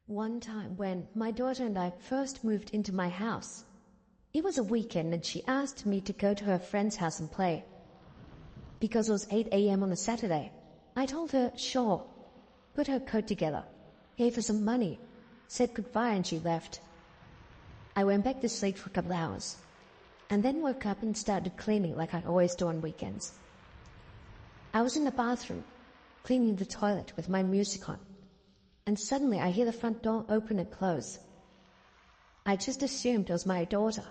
One time when my daughter and I first moved into my house, it was a weekend and she asked me to go to her friend's house and play. Because it was 8 a.m. on a Saturday, I told her, sure, put her coat together, gave her some money, said goodbye and she left. I went back to sleep for a couple hours, and then woke up and started cleaning like I always do on weekends. I was in the bathroom, cleaning the toilet with my music on, and suddenly I hear the front door open and close. I just assumed it was my daughter,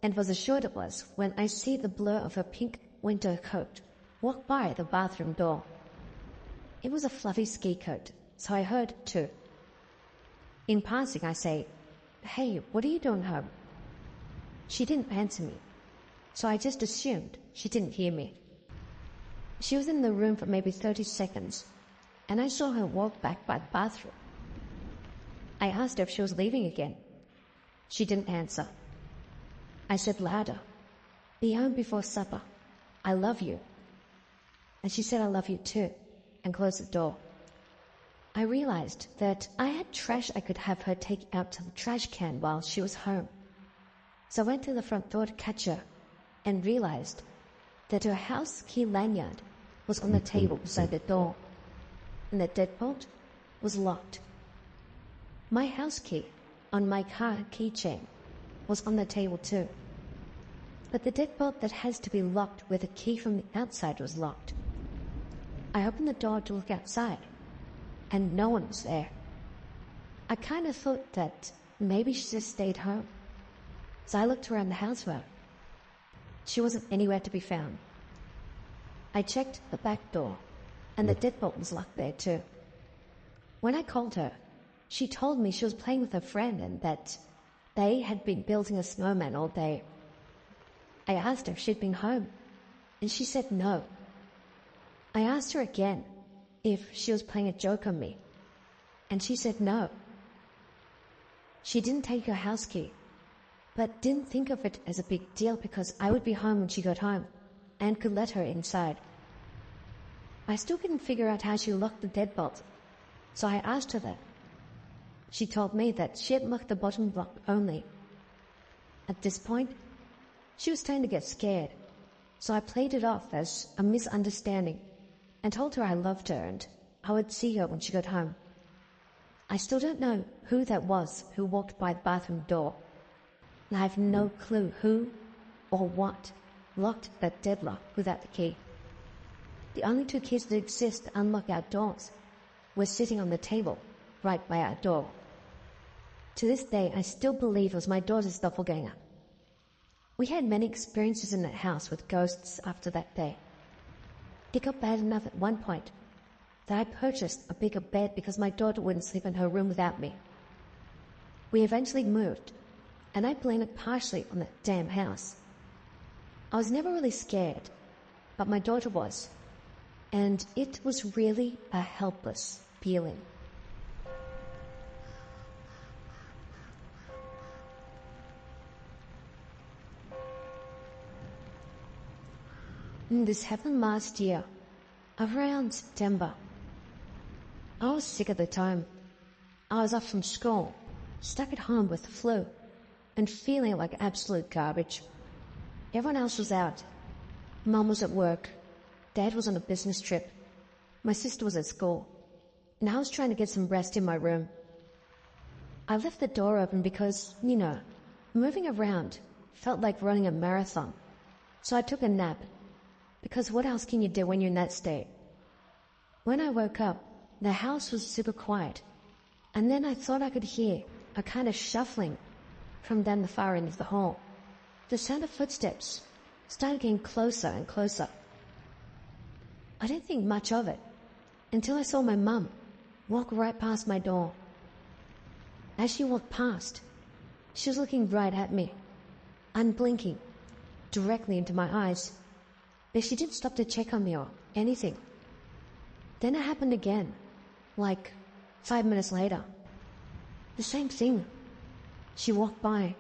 and was assured it was when I see the blur of her pink winter coat walk by the bathroom door. It was a fluffy ski coat, so I heard it too. In passing, I say, "Hey, what are you doing home?" She didn't answer me, so I just assumed she didn't hear me. She was in the room for maybe 30 seconds, and I saw her walk back by the bathroom. I asked her if she was leaving again. She didn't answer. I said louder, "Be home before supper. I love you." And she said, "I love you too," and closed the door. I realized that I had trash I could have her take out to the trash can while she was home. So I went to the front door to catch her and realized that her house key lanyard was on the table beside the door, and the deadbolt was locked. My house key on my car keychain was on the table too, but the deadbolt that has to be locked with a key from the outside was locked. I opened the door to look outside, and no one was there. I kind of thought that maybe she just stayed home, so I looked around the house for her. She wasn't anywhere to be found. I checked the back door, and the deadbolt was locked there too. When I called her, she told me she was playing with her friend and that they had been building a snowman all day. I asked her if she'd been home, and she said no. I asked her again if she was playing a joke on me, and she said no. She didn't take her house key, but didn't think of it as a big deal because I would be home when she got home and could let her inside. I still couldn't figure out how she locked the deadbolt, so I asked her that. She told me that she had locked the bottom lock only. At this point, she was starting to get scared, so I played it off as a misunderstanding and told her I loved her and I would see her when she got home. I still don't know who that was who walked by the bathroom door, and I have no clue who or what locked that deadlock without the key. The only two keys that exist to unlock our doors were sitting on the table right by our door. To this day, I still believe it was my daughter's doppelganger. We had many experiences in that house with ghosts after that day. It got bad enough at one point that I purchased a bigger bed because my daughter wouldn't sleep in her room without me. We eventually moved, and I blame it partially on that damn house. I was never really scared, but my daughter was, and it was really a helpless feeling. This happened last year, around September. I was sick at the time. I was off from school, stuck at home with the flu, and feeling like absolute garbage. Everyone else was out. Mum was at work. Dad was on a business trip. My sister was at school, and I was trying to get some rest in my room. I left the door open because, moving around felt like running a marathon. So I took a nap, because what else can you do when you're in that state? When I woke up, the house was super quiet, and then I thought I could hear a kind of shuffling from down the far end of the hall. The sound of footsteps started getting closer and closer. I didn't think much of it until I saw my mum walk right past my door. As she walked past, she was looking right at me, unblinking, directly into my eyes. But she didn't stop to check on me or anything. Then it happened again, like 5 minutes later. The same thing. She walked by,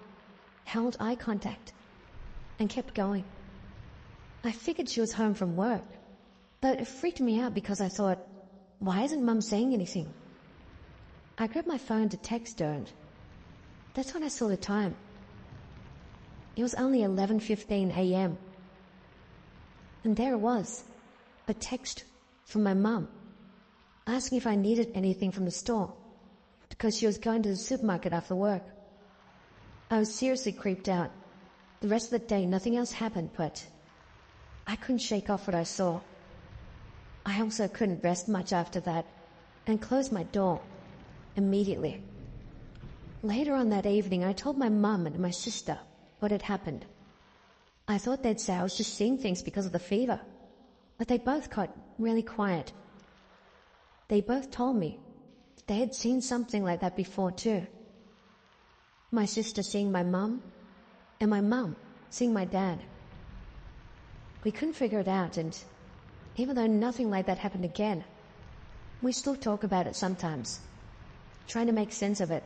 held eye contact, and kept going. I figured she was home from work, but it freaked me out because I thought, why isn't Mum saying anything? I grabbed my phone to text her, and that's when I saw the time. It was only 11:15 a.m. And there it was, a text from my mum, asking if I needed anything from the store, because she was going to the supermarket after work. I was seriously creeped out. The rest of the day, nothing else happened, but I couldn't shake off what I saw. I also couldn't rest much after that, and closed my door immediately. Later on that evening, I told my mum and my sister what had happened. I thought they'd say I was just seeing things because of the fever, but they both got really quiet. They both told me they had seen something like that before too. My sister seeing my mum, and my mum seeing my dad. We couldn't figure it out, and even though nothing like that happened again, we still talk about it sometimes, trying to make sense of it.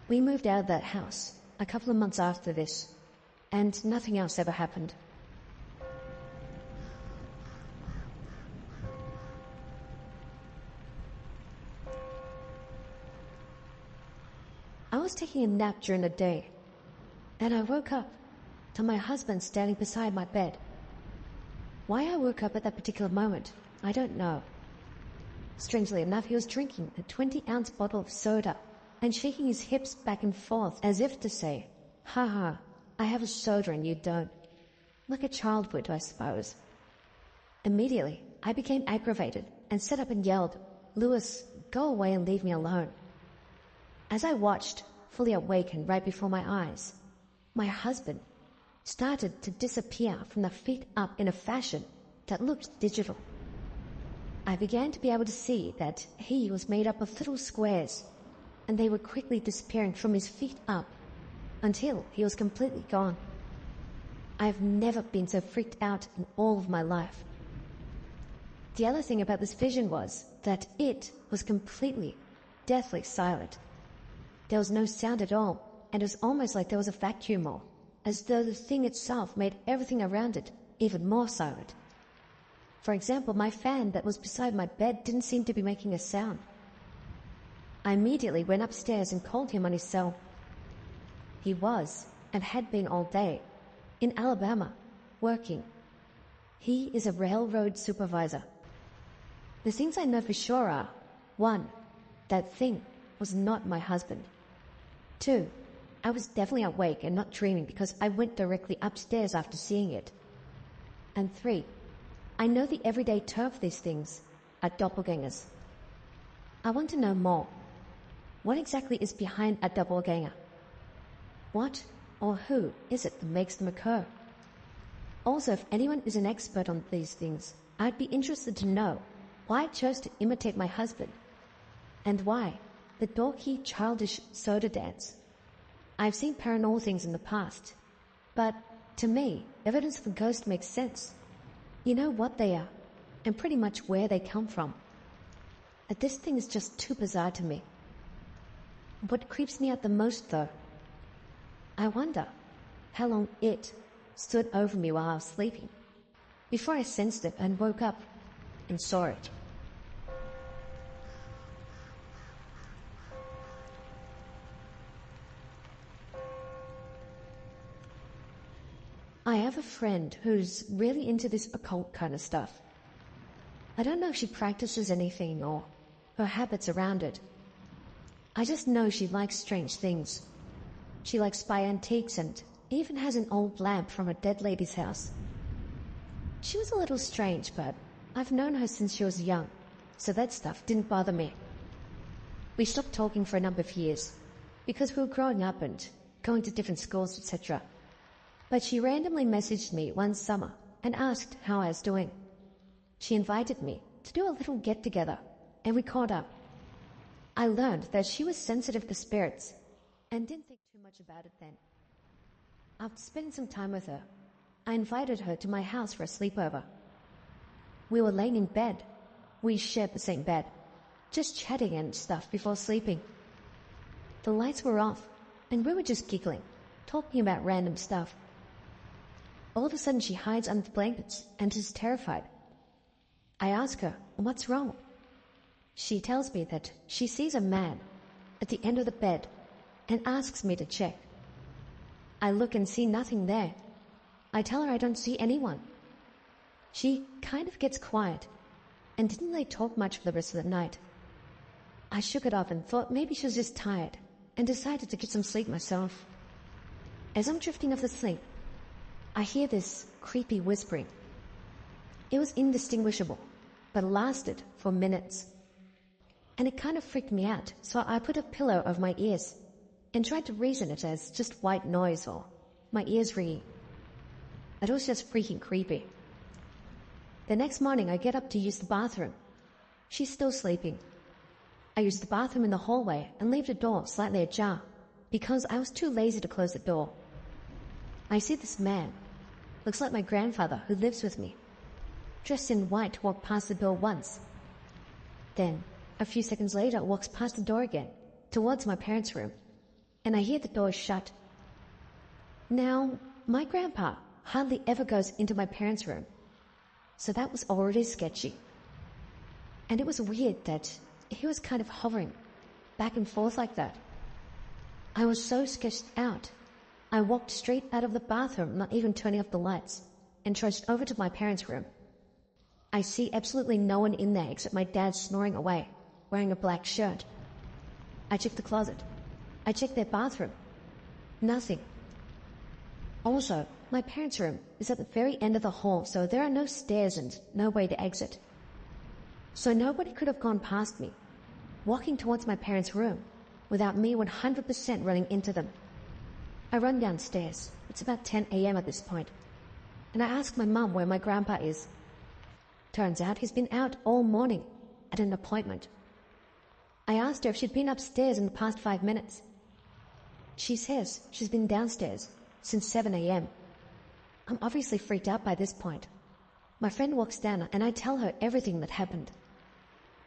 We moved out of that house a couple of months after this, and nothing else ever happened. I was taking a nap during the day, and I woke up to my husband standing beside my bed. Why I woke up at that particular moment, I don't know. Strangely enough, he was drinking a 20-ounce bottle of soda and shaking his hips back and forth as if to say, "Ha ha, I have a soda and you don't." Like a child would, I suppose. Immediately, I became aggravated and sat up and yelled, "Lewis, go away and leave me alone." As I watched, fully awake and right before my eyes, my husband started to disappear from the feet up in a fashion that looked digital. I began to be able to see that he was made up of little squares, and they were quickly disappearing from his feet up until he was completely gone. I've never been so freaked out in all of my life. The other thing about this vision was that it was completely, deathly silent. There was no sound at all, and it was almost like there was a vacuum, or as though the thing itself made everything around it even more silent. For example, my fan that was beside my bed didn't seem to be making a sound. I immediately went upstairs and called him on his cell. He was, and had been all day, in Alabama, working. He is a railroad supervisor. The things I know for sure are: 1, that thing was not my husband. 2, I was definitely awake and not dreaming because I went directly upstairs after seeing it. And 3, I know the everyday term for these things are doppelgangers. I want to know more. What exactly is behind a doppelganger? What or who is it that makes them occur? Also, if anyone is an expert on these things, I'd be interested to know why I chose to imitate my husband, and why the dorky, childish soda dance. I've seen paranormal things in the past, but to me, evidence of a ghost makes sense. You know what they are, and pretty much where they come from. But this thing is just too bizarre to me. What creeps me out the most, though, I wonder how long it stood over me while I was sleeping, before I sensed it and woke up and saw it. I have a friend who's really into this occult kind of stuff. I don't know if she practices anything or her habits around it. I just know she likes strange things. She likes spy antiques and even has an old lamp from a dead lady's house. She was a little strange, but I've known her since she was young, so that stuff didn't bother me. We stopped talking for a number of years because we were growing up and going to different schools, etc. But she randomly messaged me one summer and asked how I was doing. She invited me to do a little get-together, and we caught up. I learned that she was sensitive to spirits and didn't think too much about it then. After spending some time with her, I invited her to my house for a sleepover. We were laying in bed. We shared the same bed, just chatting and stuff before sleeping. The lights were off, and we were just giggling, talking about random stuff. All of a sudden, she hides under the blankets and is terrified. I ask her, "What's wrong?" She tells me that she sees a man at the end of the bed and asks me to check. I look and see nothing there. I tell her I don't see anyone. She kind of gets quiet and didn't really talk much for the rest of the night. I shook it off and thought maybe she was just tired and decided to get some sleep myself. As I'm drifting off to sleep, I hear this creepy whispering. It was indistinguishable, but lasted for minutes. And it kind of freaked me out, so I put a pillow over my ears and tried to reason it as just white noise or my ears ringing. It was just freaking creepy. The next morning, I get up to use the bathroom. She's still sleeping. I use the bathroom in the hallway and leave the door slightly ajar because I was too lazy to close the door. I see this man, looks like my grandfather who lives with me, dressed in white, walk past the door once. Then, a few seconds later, walks past the door again, towards my parents' room, and I hear the door shut. Now, my grandpa hardly ever goes into my parents' room, so that was already sketchy. And it was weird that he was kind of hovering back and forth like that. I was so sketched out. I walked straight out of the bathroom, not even turning off the lights, and trudged over to my parents' room. I see absolutely no one in there except my dad snoring away, wearing a black shirt. I check the closet. I check their bathroom. Nothing. Also, my parents' room is at the very end of the hall, so there are no stairs and no way to exit. So nobody could have gone past me, walking towards my parents' room, without me 100% running into them. I run downstairs. It's about 10 a.m. at this point, and I ask my mum where my grandpa is. Turns out he's been out all morning at an appointment. I asked her if she'd been upstairs in the past 5 minutes. She says she's been downstairs since 7 a.m. I'm obviously freaked out by this point. My friend walks down and I tell her everything that happened.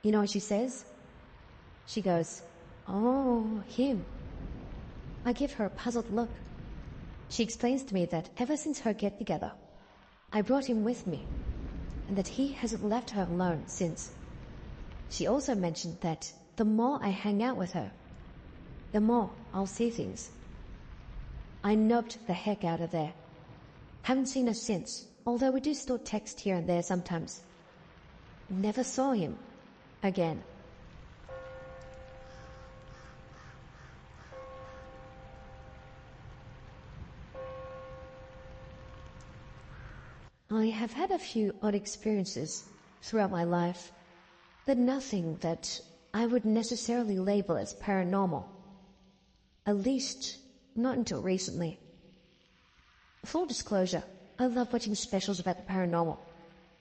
You know what she says? She goes, "Oh, him." I give her a puzzled look. She explains to me that ever since her get-together, I brought him with me, and that he hasn't left her alone since. She also mentioned that the more I hang out with her, the more I'll see things. I nubbed the heck out of there. Haven't seen her since, although we do still text here and there sometimes. Never saw him again. I have had a few odd experiences throughout my life, but nothing that I would necessarily label as paranormal. At least, not until recently. Full disclosure, I love watching specials about the paranormal.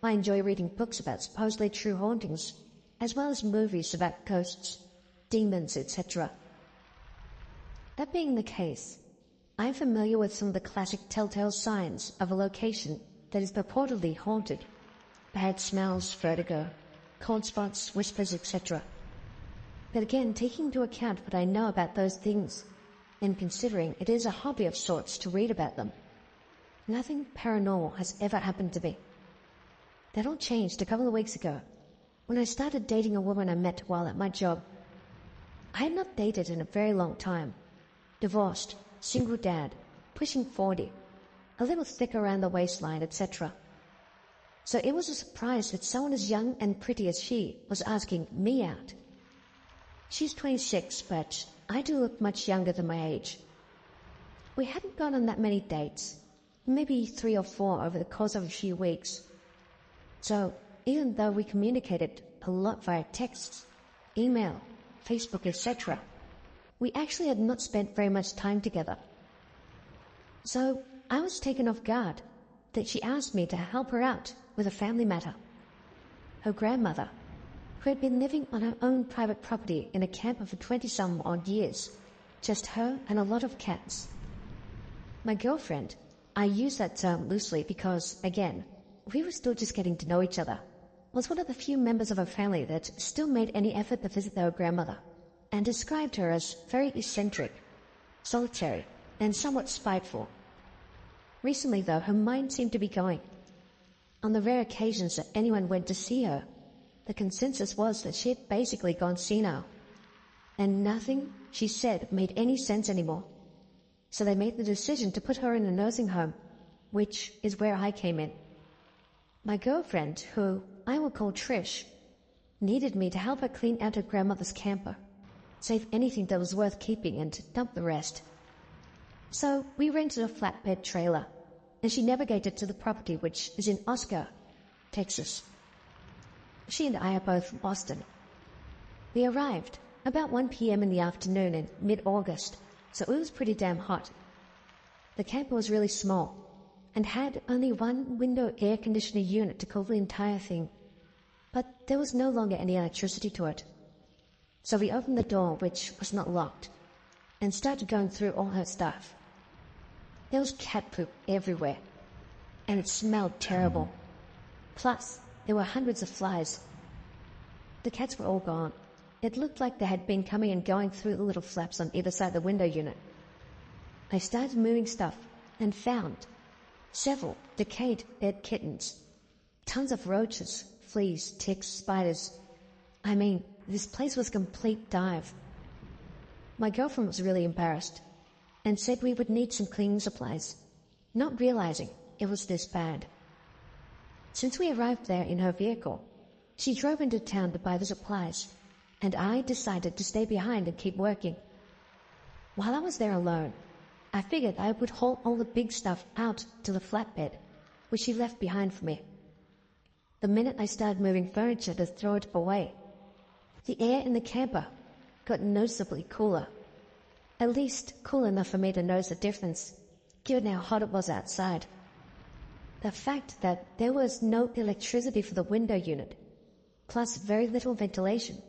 I enjoy reading books about supposedly true hauntings, as well as movies about ghosts, demons, etc. That being the case, I am familiar with some of the classic telltale signs of a location that is purportedly haunted. Bad smells, vertigo, cold spots, whispers, etc. But again, taking into account what I know about those things, and considering it is a hobby of sorts to read about them, nothing paranormal has ever happened to me. That all changed a couple of weeks ago, when I started dating a woman I met while at my job. I had not dated in a very long time. Divorced, single dad, pushing 40, a little thick around the waistline, etc. So it was a surprise that someone as young and pretty as she was asking me out. She's 26, but I do look much younger than my age. We hadn't gone on that many dates, maybe 3 or 4 over the course of a few weeks. So even though we communicated a lot via texts, email, Facebook, etc., we actually had not spent very much time together. So I was taken off guard that she asked me to help her out with a family matter. Her grandmother, who had been living on her own private property in a camper for 20-some odd years, just her and a lot of cats. My girlfriend, I use that term loosely because, again, we were still just getting to know each other, was one of the few members of her family that still made any effort to visit their grandmother, and described her as very eccentric, solitary, and somewhat spiteful. Recently, though, her mind seemed to be going. On the rare occasions that anyone went to see her, The consensus was that she had basically gone senile, and nothing she said made any sense anymore. So they made the decision to put her in a nursing home, which is where I came in. My girlfriend, who I will call Trish, needed me to help her clean out her grandmother's camper, save anything that was worth keeping and dump the rest. So we rented a flatbed trailer, and she navigated to the property, which is in Oscar, Texas. She and I are both from Boston. We arrived about 1 p.m. in the afternoon in mid-August, so it was pretty damn hot. The camper was really small and had only one window air conditioner unit to cool the entire thing, but there was no longer any electricity to it. So we opened the door, which was not locked, and started going through all her stuff. There was cat poop everywhere, and it smelled terrible. Plus, there were hundreds of flies. The cats were all gone. It looked like they had been coming and going through the little flaps on either side of the window unit. I started moving stuff and found several decayed dead kittens, tons of roaches, fleas, ticks, spiders. I mean, this place was a complete dive. My girlfriend was really embarrassed and said we would need some cleaning supplies, not realizing it was this bad. Since we arrived there in her vehicle, she drove into town to buy the supplies, and I decided to stay behind and keep working. While I was there alone, I figured I would haul all the big stuff out to the flatbed, which she left behind for me. The minute I started moving furniture to throw it away, the air in the camper got noticeably cooler. At least cool enough for me to notice the difference, given how hot it was outside. The fact that there was no electricity for the window unit, plus very little ventilation,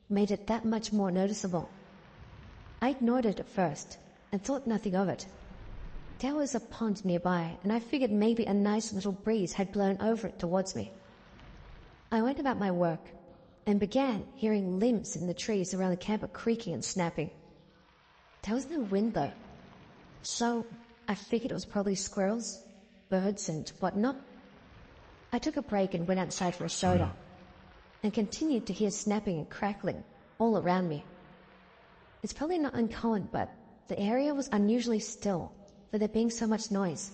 made it that much more noticeable. I ignored it at first and thought nothing of it. There was a pond nearby, and I figured maybe a nice little breeze had blown over it towards me. I went about my work and began hearing limbs in the trees around the camper creaking and snapping. There was no wind though, so I figured it was probably squirrels, birds and whatnot. I took a break and went outside for a soda, and continued to hear snapping and crackling all around me. It's probably not uncommon, but the area was unusually still for there being so much noise.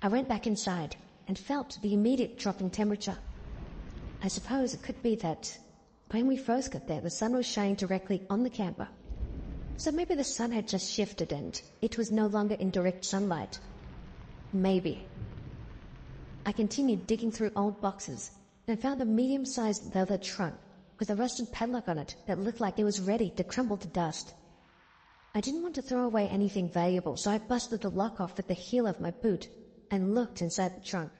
I went back inside and felt the immediate drop in temperature. I suppose it could be that when we first got there, the sun was shining directly on the camper. So maybe the sun had just shifted and it was no longer in direct sunlight. Maybe. I continued digging through old boxes and found a medium-sized leather trunk with a rusted padlock on it that looked like it was ready to crumble to dust. I didn't want to throw away anything valuable, so I busted the lock off with the heel of my boot and looked inside the trunk.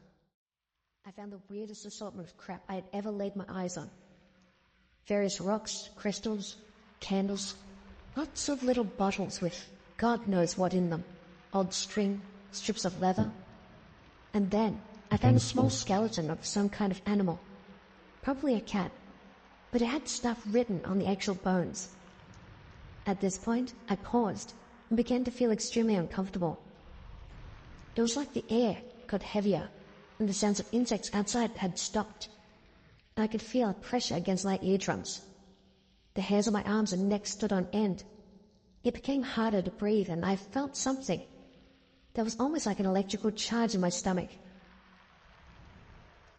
I found the weirdest assortment of crap I had ever laid my eyes on. Various rocks, crystals, candles, lots of little bottles with God knows what in them, odd string, strips of leather. And then I found a small skeleton of some kind of animal, probably a cat, but it had stuff written on the actual bones. At this point, I paused and began to feel extremely uncomfortable. It was like the air got heavier and the sounds of insects outside had stopped. I could feel pressure against my eardrums. The hairs on my arms and neck stood on end. It became harder to breathe, and I felt something that was almost like an electrical charge in my stomach.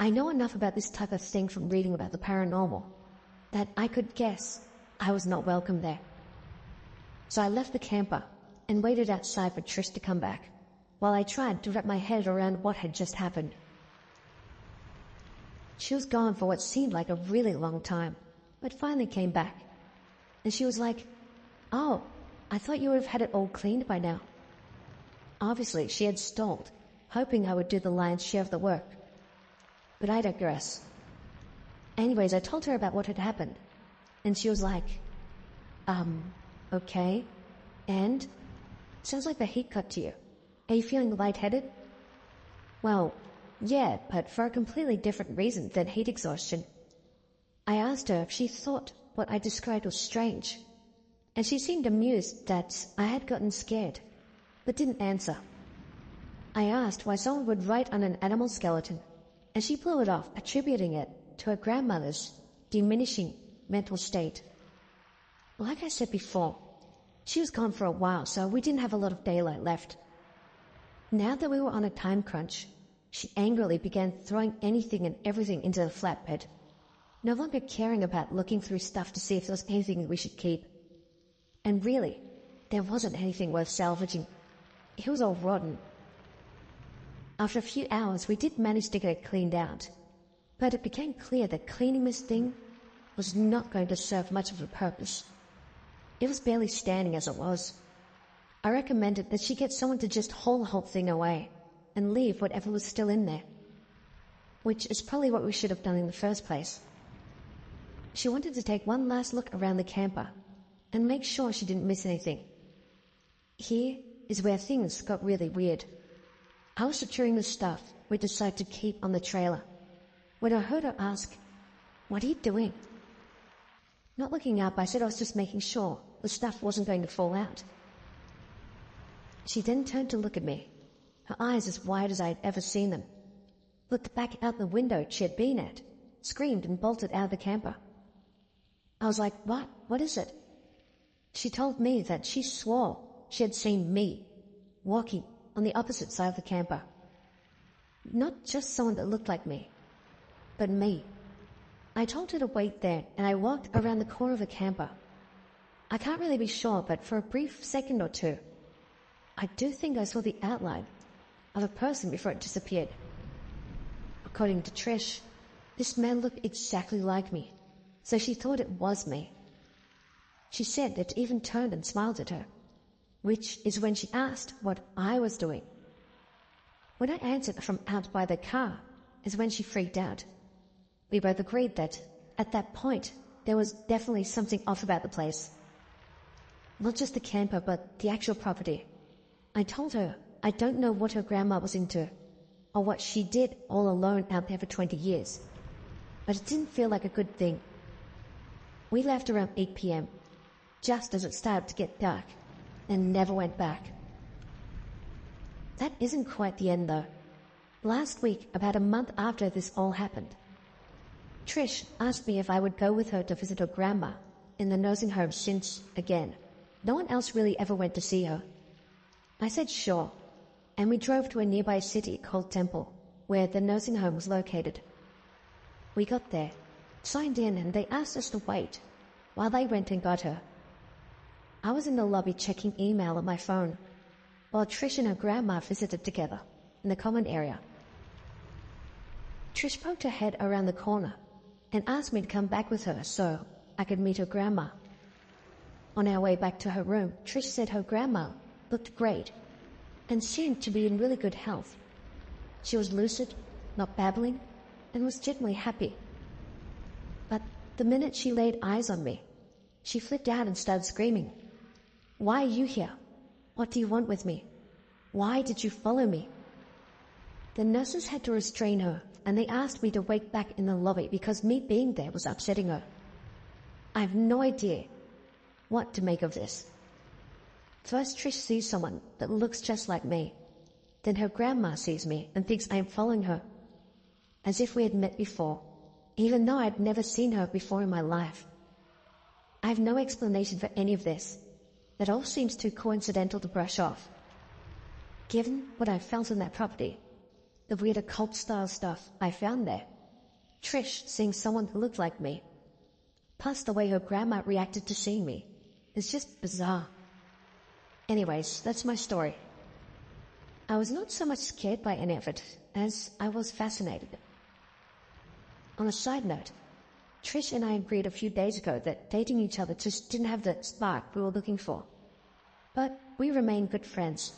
I know enough about this type of thing from reading about the paranormal that I could guess I was not welcome there. So I left the camper and waited outside for Trish to come back, while I tried to wrap my head around what had just happened. She was gone for what seemed like a really long time, but finally came back. And she was like, "Oh, I thought you would have had it all cleaned by now." Obviously, she had stalled, hoping I would do the lion's share of the work. But I digress. Anyways, I told her about what had happened, and she was like, okay, and? Sounds like the heat got to you. Are you feeling lightheaded? Well, yeah, but for a completely different reason than heat exhaustion. I asked her if she thought what I described was strange, and she seemed amused that I had gotten scared, but didn't answer. I asked why someone would write on an animal skeleton, and she blew it off, attributing it to her grandmother's diminishing mental state. Like I said before, she was gone for a while, so we didn't have a lot of daylight left. Now that we were on a time crunch, she angrily began throwing anything and everything into the flatbed, no longer caring about looking through stuff to see if there was anything we should keep. And really, there wasn't anything worth salvaging. It was all rotten. After a few hours, we did manage to get it cleaned out, but it became clear that cleaning this thing was not going to serve much of a purpose. It was barely standing as it was. I recommended that she get someone to just haul the whole thing away and leave whatever was still in there, which is probably what we should have done in the first place. She wanted to take one last look around the camper and make sure she didn't miss anything. Here is where things got really weird. I was securing the stuff we decided to keep on the trailer when I heard her ask, "What are you doing?" Not looking up, I said I was just making sure the stuff wasn't going to fall out. She then turned to look at me, her eyes as wide as I had ever seen them, looked back out the window she had been at, screamed and bolted out of the camper. I was like, "What? What is it?" She told me that she swore she had seen me walking on the opposite side of the camper. Not just someone that looked like me, but me. I told her to wait there, and I walked around the corner of the camper. I can't really be sure, but for a brief second or two, I do think I saw the outline of a person before it disappeared. According to Trish, this man looked exactly like me, so she thought it was me. She said it even turned and smiled at her, which is when she asked what I was doing. When I answered from out by the car is when she freaked out. We both agreed that, at that point, there was definitely something off about the place. Not just the camper, but the actual property. I told her I don't know what her grandma was into, or what she did all alone out there for 20 years, but it didn't feel like a good thing. We left around 8 p.m., just as it started to get dark, and never went back. That isn't quite the end, though. Last week, about a month after this all happened, Trish asked me if I would go with her to visit her grandma in the nursing home since, again, no one else really ever went to see her. I said sure, and we drove to a nearby city called Temple, where the nursing home was located. We got there, signed in, and they asked us to wait while they went and got her. I was in the lobby checking email on my phone, while Trish and her grandma visited together in the common area. Trish poked her head around the corner and asked me to come back with her so I could meet her grandma. On our way back to her room, Trish said her grandma looked great and seemed to be in really good health. She was lucid, not babbling, and was genuinely happy. But the minute she laid eyes on me, she flipped out and started screaming, "Why are you here? What do you want with me? Why did you follow me?" The nurses had to restrain her, and they asked me to wait back in the lobby because me being there was upsetting her. I have no idea what to make of this. First, Trish sees someone that looks just like me. Then her grandma sees me and thinks I am following her, as if we had met before, even though I had never seen her before in my life. I have no explanation for any of this. That all seems too coincidental to brush off. Given what I felt in that property, the weird occult-style stuff I found there, Trish seeing someone that looked like me, plus the way her grandma reacted to seeing me, is just bizarre. Anyways, that's my story. I was not so much scared by any of it as I was fascinated. On a side note, Trish and I agreed a few days ago that dating each other just didn't have the spark we were looking for. But we remain good friends.